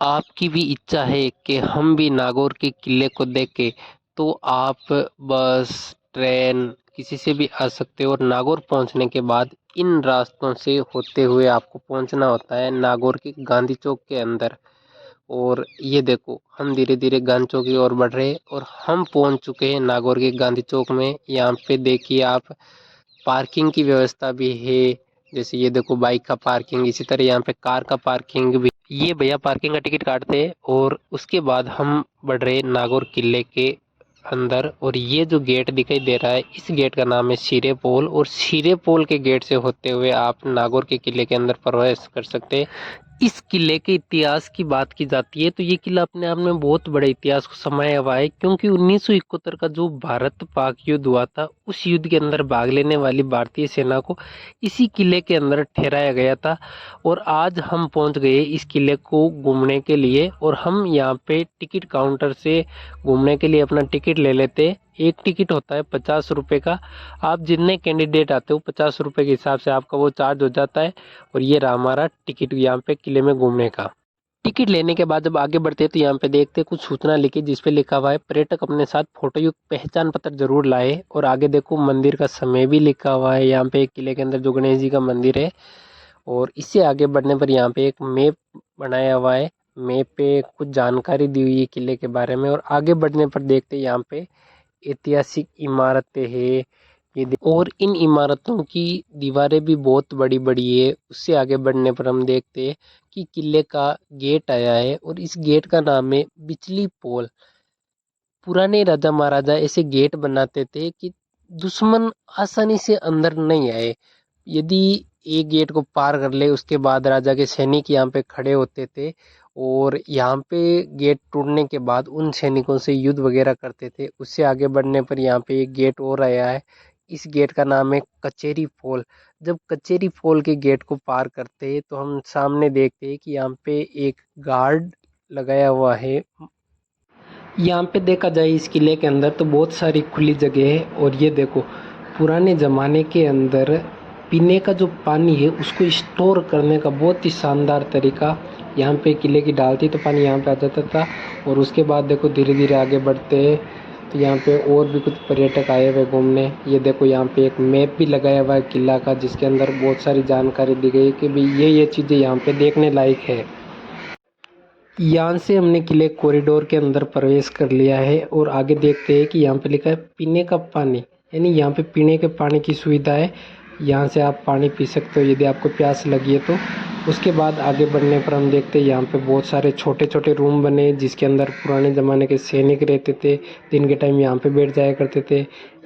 आपकी भी इच्छा है कि हम भी नागौर के किले को देखें, तो आप बस, ट्रेन किसी से भी आ सकते हो और नागौर पहुंचने के बाद इन रास्तों से होते हुए आपको पहुंचना होता है नागौर के गांधी चौक के अंदर। और ये देखो हम धीरे धीरे गांधी चौक की ओर बढ़ रहे हैं और हम पहुंच चुके हैं नागौर के गांधी चौक में। यहाँ पे देखिए आप, पार्किंग की व्यवस्था भी है। जैसे ये देखो बाइक का पार्किंग, इसी तरह यहाँ पे कार का पार्किंग भी। ये भैया पार्किंग का टिकट काटते हैं और उसके बाद हम बढ़ रहे नागौर किले के अंदर। और ये जो गेट दिखाई दे रहा है, इस गेट का नाम है सिरे पोल, और सिरे पोल के गेट से होते हुए आप नागौर के किले के अंदर प्रवेश कर सकते हैं। इस किले के इतिहास की बात की जाती है तो ये किला अपने आप में बहुत बड़े इतिहास को समाया हुआ है, क्योंकि 1971 का जो भारत पाक युद्ध हुआ था, उस युद्ध के अंदर भाग लेने वाली भारतीय सेना को इसी किले के अंदर ठहराया गया था। और आज हम पहुंच गए इस किले को घूमने के लिए, और हम यहाँ पे टिकट काउंटर से घूमने के लिए अपना टिकट ले लेते हैं। एक टिकट होता है 50 रुपये का। आप जितने कैंडिडेट आते हो 50 रुपये के हिसाब से आपका वो चार्ज हो जाता है। और ये रहा हमारा टिकट यहाँ पे किले में घूमने का। टिकट लेने के बाद जब आगे बढ़ते हैं तो यहाँ पे देखते हैं कुछ सूचना लिखी, जिसपे लिखा हुआ है पर्यटक अपने साथ फोटो युक्त पहचान पत्र जरूर लाए। और आगे देखो मंदिर का समय भी लिखा हुआ है यहाँ पे किले के अंदर, जो गणेश जी का मंदिर है। और इससे आगे बढ़ने पर यहाँ पे एक मैप बनाया हुआ है, मैप पे कुछ जानकारी दी हुई है किले के बारे में। और आगे बढ़ने पर देखते हैं यहाँ पे ऐतिहासिक इमारतें हैं। और इन इमारतों की दीवारें भी बहुत बड़ी बड़ी है। उससे आगे बढ़ने पर हम देखते हैं कि किले का गेट आया है, और इस गेट का नाम है बिचली पोल। पुराने राजा महाराजा ऐसे गेट बनाते थे कि दुश्मन आसानी से अंदर नहीं आए। यदि एक गेट को पार कर ले, उसके बाद राजा के सैनिक यहाँ पे खड़े होते थे, और यहाँ पे गेट टूटने के बाद उन सैनिकों से युद्ध वगैरह करते थे। उससे आगे बढ़ने पर यहाँ पे एक गेट और आया है, इस गेट का नाम है कचेरी फॉल। जब कचेरी फॉल के गेट को पार करते हैं तो हम सामने देखते हैं कि यहाँ पे एक गार्ड लगाया हुआ है। यहाँ पे देखा जाए इस किले के अंदर तो बहुत सारी खुली जगह है। और ये देखो पुराने ज़माने के अंदर पीने का जो पानी है उसको स्टोर करने का बहुत ही शानदार तरीका यहाँ पे किले की डालती तो पानी यहाँ पे आ जाता था। और उसके बाद देखो धीरे धीरे आगे बढ़ते हैं तो यहाँ पे और भी कुछ पर्यटक आए हुए घूमने। ये देखो यहाँ पे एक मैप भी लगाया हुआ है किला का, जिसके अंदर बहुत सारी जानकारी दी गई है कि भाई ये चीज़ें यहाँ पे देखने लायक है। यहाँ से हमने किले कॉरिडोर के अंदर प्रवेश कर लिया है, और आगे देखते हैं कि यहाँ पे लिखा है पीने का पानी, यानी यहाँ पे पीने के पानी की सुविधा है। यहाँ से आप पानी पी सकते हो यदि आपको प्यास लगी है तो। उसके बाद आगे बढ़ने पर हम देखते हैं यहाँ पे बहुत सारे छोटे छोटे रूम बने, जिसके अंदर पुराने ज़माने के सैनिक रहते थे, दिन के टाइम यहाँ पे बैठ जाया करते थे।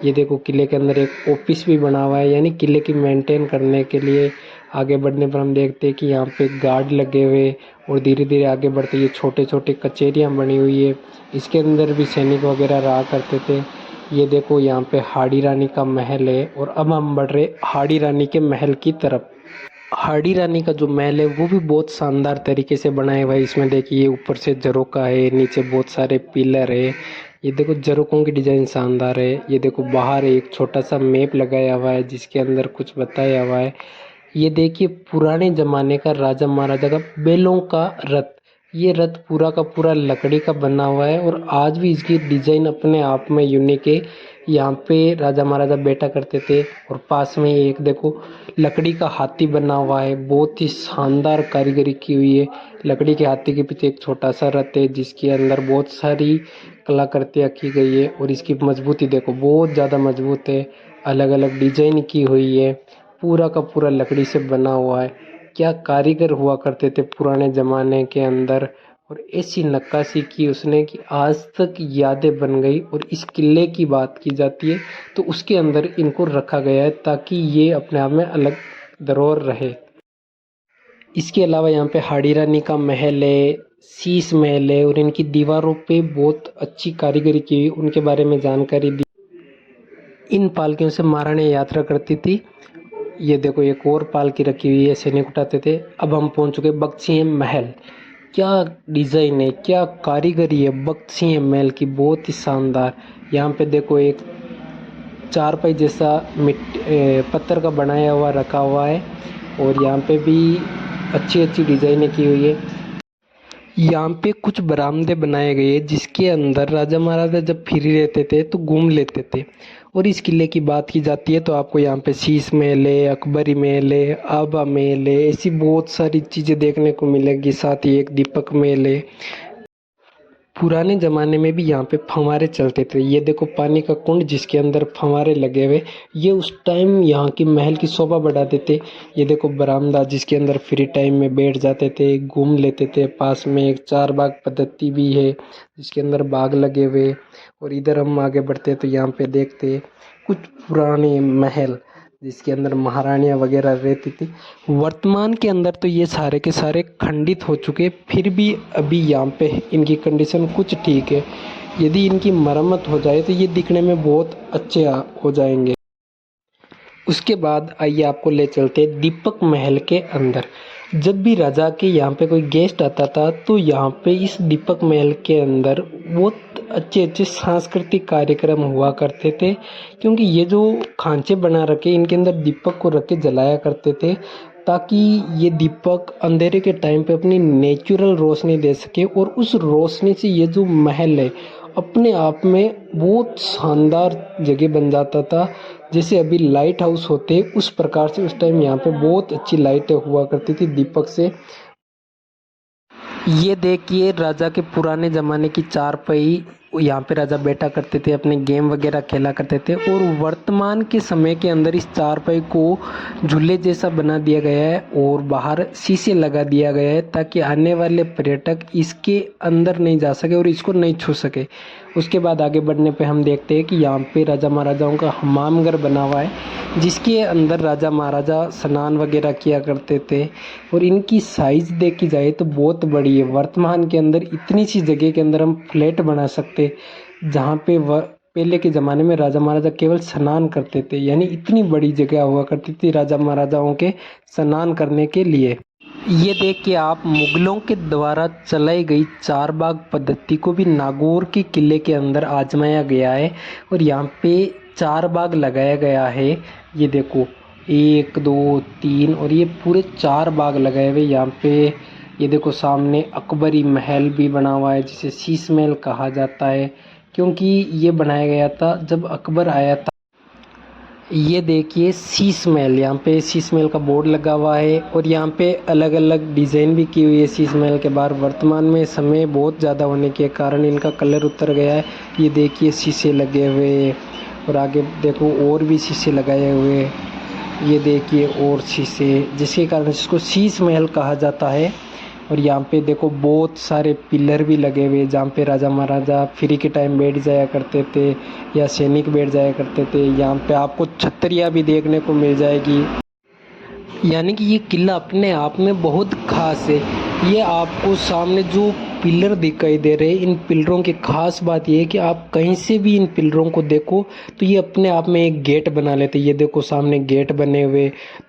ये देखो किले के अंदर एक ऑफिस भी बना हुआ है, यानी किले की मेंटेन करने के लिए। आगे बढ़ने पर हम देखते हैं कि यहाँ पे गार्ड लगे हुए, और धीरे धीरे आगे बढ़ते ये छोटे छोटे कचेरियाँ बनी हुई है, इसके अंदर भी सैनिक वगैरह रहा करते थे। ये देखो यहाँ पे हाड़ी रानी का महल है, और अब हम बढ़ रहे हाड़ी रानी के महल की तरफ। हाड़ी रानी का जो महल है वो भी बहुत शानदार तरीके से बनाया हुआ है। इसमें देखिए ऊपर से झरोका है, नीचे बहुत सारे पिलर है। ये देखो झरोकों की डिजाइन शानदार है। ये देखो बाहर एक छोटा सा मैप लगाया हुआ है, जिसके अंदर कुछ बताया हुआ है। ये देखिए पुराने जमाने का राजा महाराजा का बैलों का रथ। ये रथ पूरा का पूरा लकड़ी का बना हुआ है, और आज भी इसकी डिजाइन अपने आप में यूनिक है। यहाँ पे राजा महाराजा बैठा करते थे। और पास में एक देखो लकड़ी का हाथी बना हुआ है, बहुत ही शानदार कारीगरी की हुई है। लकड़ी के हाथी के पीछे एक छोटा सा रथ है, जिसके अंदर बहुत सारी कलाकृतियाँ की गई है। और इसकी मजबूती देखो बहुत ज़्यादा मजबूत है, अलग अलग डिजाइन की हुई है, पूरा का पूरा लकड़ी से बना हुआ है। क्या कारीगर हुआ करते थे पुराने ज़माने के अंदर, और ऐसी नक्काशी की उसने कि आज तक यादें बन गई। और इस किले की बात की जाती है तो उसके अंदर इनको रखा गया है, ताकि ये अपने आप में अलग धरोहर रहे। इसके अलावा यहाँ पे हाड़ी रानी का महल है, शीश महल है, और इनकी दीवारों पे बहुत अच्छी कारीगरी की हुई, उनके बारे में जानकारी दी। इन पालकियों से महारानी यात्रा करती थी। ये देखो एक और पालकी रखी हुई है, सैनिक उठाते थे। अब हम पहुंच चुके बख्त सिंह महल। क्या डिज़ाइन है, क्या कारीगरी है बख्त सिंह महल की, बहुत ही शानदार। यहाँ पे देखो एक चारपाई जैसा पत्थर का बनाया हुआ रखा हुआ है, और यहाँ पे भी अच्छी अच्छी डिज़ाइनें की हुई है। यहाँ पे कुछ बरामदे बनाए गए हैं जिसके अंदर राजा महाराजा जब फ्री रहते थे तो घूम लेते थे। और इस किले की बात की जाती है तो आपको यहाँ पे शीश महल है, अकबरी महल है, आबा महल है, ऐसी बहुत सारी चीज़ें देखने को मिलेगी। साथ ही एक दीपक महल है। पुराने ज़माने में भी यहाँ पे फव्वारे चलते थे। ये देखो पानी का कुंड जिसके अंदर फव्वारे लगे हुए, ये उस टाइम यहाँ की महल की शोभा बढ़ाते थे। ये देखो बरामदा जिसके अंदर फ्री टाइम में बैठ जाते थे, घूम लेते थे। पास में एक चार बाग पद्धति भी है जिसके अंदर बाग लगे हुए। और इधर हम आगे बढ़ते तो यहाँ पे देखते कुछ पुराने महल जिसके अंदर महारानियाँ वगैरह रहती थी। वर्तमान के अंदर तो ये सारे के सारे खंडित हो चुके, फिर भी अभी यहाँ पे इनकी कंडीशन कुछ ठीक है। यदि इनकी मरम्मत हो जाए तो ये दिखने में बहुत अच्छे हो जाएंगे। उसके बाद आइए आपको ले चलते हैं दीपक महल के अंदर। जब भी राजा के यहाँ पे कोई गेस्ट आता था तो यहाँ पे इस दीपक महल के अंदर बहुत अच्छे अच्छे सांस्कृतिक कार्यक्रम हुआ करते थे, क्योंकि ये जो खांचे बना रखे इनके अंदर दीपक को रख के जलाया करते थे ताकि ये दीपक अंधेरे के टाइम पे अपनी नेचुरल रोशनी दे सके। और उस रोशनी से ये जो महल है अपने आप में बहुत शानदार जगह बन जाता था। जैसे अभी लाइट हाउस होते उस प्रकार से उस टाइम यहाँ पे बहुत अच्छी लाइटें हुआ करती थी दीपक से। ये देखिए राजा के पुराने ज़माने की चारपाई, यहाँ पे राजा बैठा करते थे, अपने गेम वगैरह खेला करते थे। और वर्तमान के समय के अंदर इस चारपाई को झूले जैसा बना दिया गया है और बाहर शीशे लगा दिया गया है ताकि आने वाले पर्यटक इसके अंदर नहीं जा सके और इसको नहीं छू सके। उसके बाद आगे बढ़ने पे हम देखते हैं कि यहाँ पे राजा महाराजाओं का हमाम घर बना हुआ है जिसके अंदर राजा महाराजा स्नान वगैरह किया करते थे। और इनकी साइज़ देखी जाए तो बहुत बड़ी है। वर्तमान के अंदर इतनी सी जगह के अंदर हम फ्लैट बना सकते जहाँ पे पहले के ज़माने में राजा महाराजा केवल स्नान करते थे, यानी इतनी बड़ी जगह हुआ करती थी राजा महाराजाओं के स्नान करने के लिए। ये देख के आप मुगलों के द्वारा चलाई गई चार बाग पद्धति को भी नागौर के किले के अंदर आजमाया गया है। और यहाँ पे चार बाग लगाया गया है। ये देखो 1 2 3 और ये पूरे 4 बाग लगाए हुए यहाँ पे। ये देखो सामने अकबरी महल भी बना हुआ है जिसे शीश महल कहा जाता है, क्योंकि ये बनाया गया था जब अकबर आया था। ये देखिए शीश महल, यहाँ पे शीश महल का बोर्ड लगा हुआ है और यहाँ पे अलग अलग डिज़ाइन भी की हुई है शीश महल के बाहर। वर्तमान में समय बहुत ज़्यादा होने के कारण इनका कलर उतर गया है। ये देखिए शीशे लगे हुए और आगे देखो और भी शीशे लगाए हुए। ये देखिए और शीशे, जिसके कारण इसको शीश महल कहा जाता है। और यहाँ पे देखो बहुत सारे पिलर भी लगे हुए जहाँ पे राजा महाराजा फ्री के टाइम बैठ जाया करते थे या सैनिक बैठ जाया करते थे। यहाँ पे आपको छतरियाँ भी देखने को मिल जाएगी, यानी कि ये किला अपने आप में बहुत खास है। ये आपको सामने जो पिलर दिखाई दे रहे हैं, इन पिलरों की खास बात ये है कि आप कहीं से भी इन पिलरों को देखो तो ये अपने आप में एक गेट बना लेते हैं। ये देखो सामने गेट बने हुए,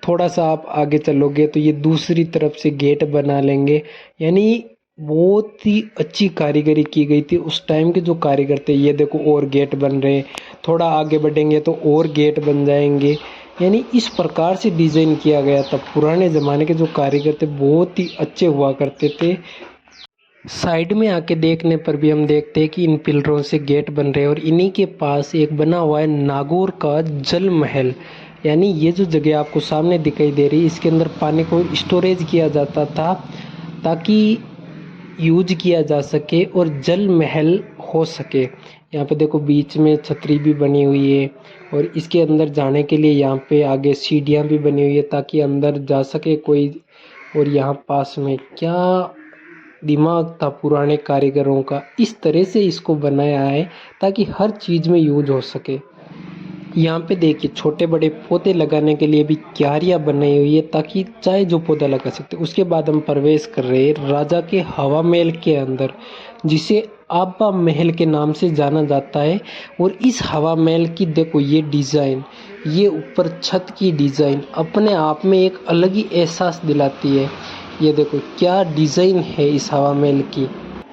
थोड़ा सा आप आगे चलोगे तो ये दूसरी तरफ से गेट बना लेंगे। यानी बहुत ही अच्छी कारीगरी की गई थी उस टाइम के जो कारीगर थे। ये देखो और गेट बन रहे, थोड़ा आगे बढ़ेंगे तो और गेट बन जाएंगे। यानी इस प्रकार से डिज़ाइन किया गया था। पुराने ज़माने के जो कारीगर थे बहुत ही अच्छे हुआ करते थे। साइड में आके देखने पर भी हम देखते हैं कि इन पिलरों से गेट बन रहे हैं और इन्हीं के पास एक बना हुआ है नागौर का जल महल। यानी ये जो जगह आपको सामने दिखाई दे रही है इसके अंदर पानी को स्टोरेज किया जाता था ताकि यूज किया जा सके और जल महल हो सके। यहाँ पे देखो बीच में छतरी भी बनी हुई है और इसके अंदर जाने के लिए यहाँ पे आगे सीढ़ियाँ भी बनी हुई है ताकि अंदर जा सके कोई। और यहाँ पास में क्या दिमाग था पुराने कारीगरों का, इस तरह से इसको बनाया है ताकि हर चीज़ में यूज हो सके। यहाँ पे देखिए छोटे बड़े पौधे लगाने के लिए भी क्यारियाँ बनाई हुई है ताकि चाहे जो पौधा लगा सकते। उसके बाद हम प्रवेश कर रहे हैं राजा के हवा महल के अंदर, जिसे आबा महल के नाम से जाना जाता है। और इस हवा महल की देखो ये डिज़ाइन, ये ऊपर छत की डिज़ाइन अपने आप में एक अलग ही एहसास दिलाती है। ये देखो क्या डिज़ाइन है इस हवा महल की।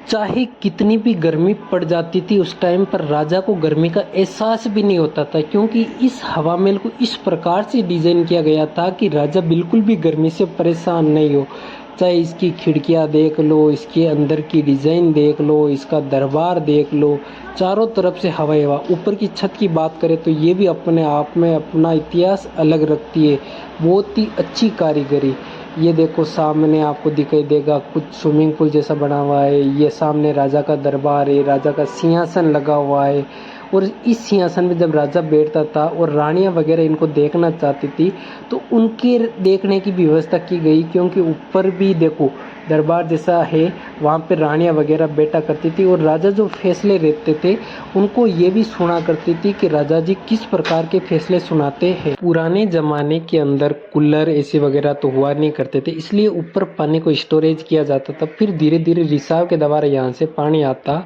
चाहे कितनी भी गर्मी पड़ जाती थी उस टाइम पर राजा को गर्मी का एहसास भी नहीं होता था, क्योंकि इस हवा महल को इस प्रकार से डिज़ाइन किया गया था कि राजा बिल्कुल भी गर्मी से परेशान नहीं हो। चाहे इसकी खिड़कियां देख लो, इसके अंदर की डिज़ाइन देख लो, इसका दरबार देख लो, चारों तरफ से हवा ही हवा। ऊपर की छत की बात करें तो ये भी अपने आप में अपना इतिहास अलग रखती है, बहुत ही अच्छी कारीगरी। ये देखो सामने आपको दिखाई देगा कुछ स्विमिंग पूल जैसा बना हुआ है, ये सामने राजा का दरबार है, राजा का सिंहासन लगा हुआ है। और इस सिंहासन में जब राजा बैठता था और रानियां वगैरह इनको देखना चाहती थी तो उनके देखने की भी व्यवस्था की गई, क्योंकि ऊपर भी देखो दरबार जैसा है, वहाँ पे रानियां वगैरह बैठा करती थी और राजा जो फैसले रहते थे उनको ये भी सुना करती थी कि राजा जी किस प्रकार के फैसले सुनाते हैं। पुराने ज़माने के अंदर कूलर एसी वगैरह तो हुआ नहीं करते थे, इसलिए ऊपर पानी को स्टोरेज किया जाता था। फिर धीरे धीरे रिसाव के द्वारा यहाँ से पानी आता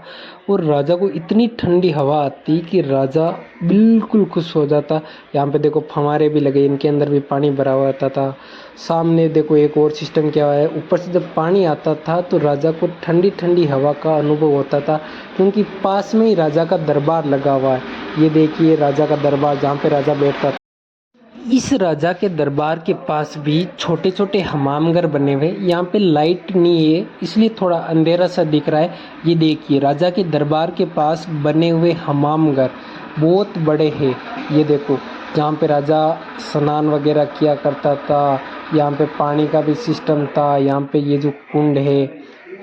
और राजा को इतनी ठंडी हवा आती कि राजा बिल्कुल खुश हो जाता। यहाँ पे देखो फव्वारे भी लगे, इनके अंदर भी पानी भरा हुआ था। सामने देखो एक और सिस्टम क्या है, ऊपर से जब पानी आता था तो राजा को ठंडी ठंडी हवा का अनुभव होता था, क्योंकि पास में ही राजा का दरबार लगा हुआ है। ये देखिए राजा का दरबार जहाँ पे राजा बैठता था। इस राजा के दरबार के पास भी छोटे छोटे हमामघर बने हुए। यहाँ पे लाइट नहीं है इसलिए थोड़ा अंधेरा सा दिख रहा है। ये देखिए राजा के दरबार के पास बने हुए हमामघर बहुत बड़े हैं। ये देखो जहाँ पे राजा स्नान वगैरह किया करता था, यहाँ पे पानी का भी सिस्टम था। यहाँ पे ये जो कुंड है,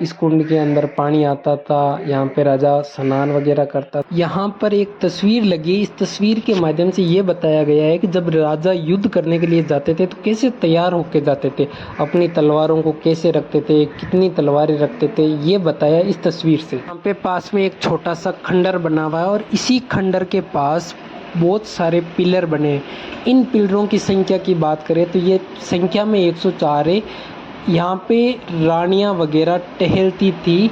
इस कुंड के अंदर पानी आता था, यहाँ पे राजा स्नान वगैरह करता था। यहाँ पर एक तस्वीर लगी, इस तस्वीर के माध्यम से ये बताया गया है कि जब राजा युद्ध करने के लिए जाते थे तो कैसे तैयार होके जाते थे, अपनी तलवारों को कैसे रखते थे, कितनी तलवारें रखते थे, ये बताया इस तस्वीर से। यहाँ पे पास में एक छोटा सा खंडर बना हुआ है और इसी खंडर के पास बहुत सारे पिलर बने हैं। इन पिलरों की संख्या की बात करें तो ये संख्या में 104 है। यहाँ पे रानियां वगैरह टहलती थी,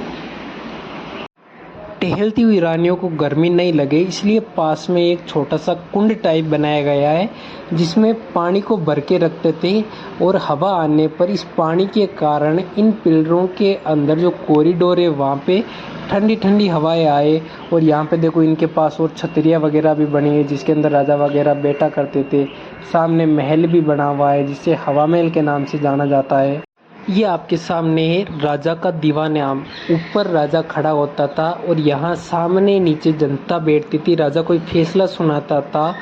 टहलती हुई रानियों को गर्मी नहीं लगे इसलिए पास में एक छोटा सा कुंड टाइप बनाया गया है जिसमें पानी को भर के रखते थे। और हवा आने पर इस पानी के कारण इन पिलरों के अंदर जो कॉरिडोर है वहाँ पे ठंडी ठंडी हवाएं आए। और यहाँ पे देखो इनके पास और छतरियाँ वगैरह भी बनी है जिसके अंदर राजा वगैरह बैठा करते थे। सामने महल भी बना हुआ है जिसे हवा महल के नाम से जाना जाता है। ये आपके सामने है राजा का दीवान आम। ऊपर राजा खड़ा होता था और यहाँ सामने नीचे जनता बैठती थी। राजा कोई फैसला सुनाता था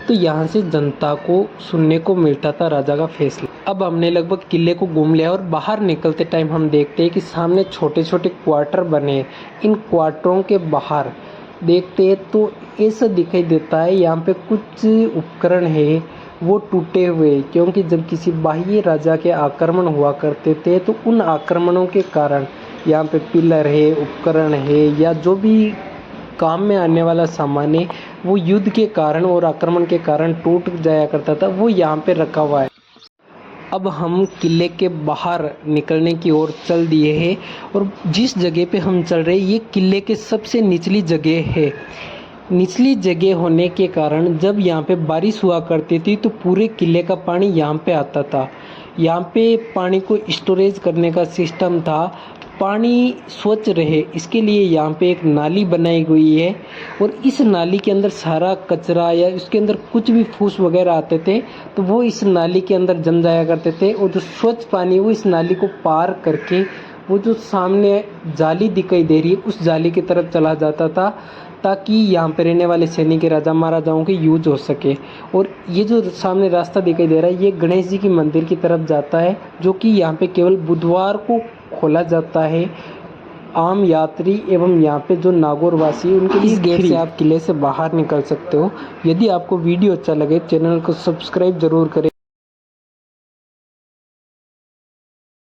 तो यहाँ से जनता को सुनने को मिलता था राजा का फैसला। अब हमने लगभग किले को घूम लिया और बाहर निकलते टाइम हम देखते हैं कि सामने छोटे छोटे क्वार्टर बने हैं। इन क्वार्टरों के बाहर देखते हैं तो ऐसा दिखाई देता है यहाँ पे कुछ उपकरण है वो टूटे हुए, क्योंकि जब किसी बाह्य राजा के आक्रमण हुआ करते थे तो उन आक्रमणों के कारण यहाँ पे पिलर है, उपकरण है या जो भी काम में आने वाला सामान है वो युद्ध के कारण और आक्रमण के कारण टूट जाया करता था, वो यहाँ पे रखा हुआ है। अब हम किले के बाहर निकलने की ओर चल दिए हैं और जिस जगह पे हम चल रहे हैं ये किले के सबसे निचली जगह है। निचली जगह होने के कारण जब यहाँ पे बारिश हुआ करती थी तो पूरे किले का पानी यहाँ पे आता था। यहाँ पे पानी को स्टोरेज करने का सिस्टम था, पानी स्वच्छ रहे इसके लिए यहाँ पे एक नाली बनाई गई है। और इस नाली के अंदर सारा कचरा या इसके अंदर कुछ भी फूस वगैरह आते थे तो वो इस नाली के अंदर जम जाया करते थे। और जो स्वच्छ पानी वो इस नाली को पार करके वो जो सामने जाली दिखाई दे रही है उस जाली की तरफ चला जाता था, ताकि यहाँ पे रहने वाले सैनिक राजा महाराजाओं के यूज हो सके। और ये जो सामने रास्ता दिखाई दे रहा है ये गणेश जी की मंदिर की तरफ जाता है, जो कि यहाँ पे केवल बुधवार को खोला जाता है। आम यात्री एवं यहाँ पे जो नागौरवासी उनके लिए इस गेट से आप किले से बाहर निकल सकते हो। यदि आपको वीडियो अच्छा लगे चैनल को सब्सक्राइब जरूर करें।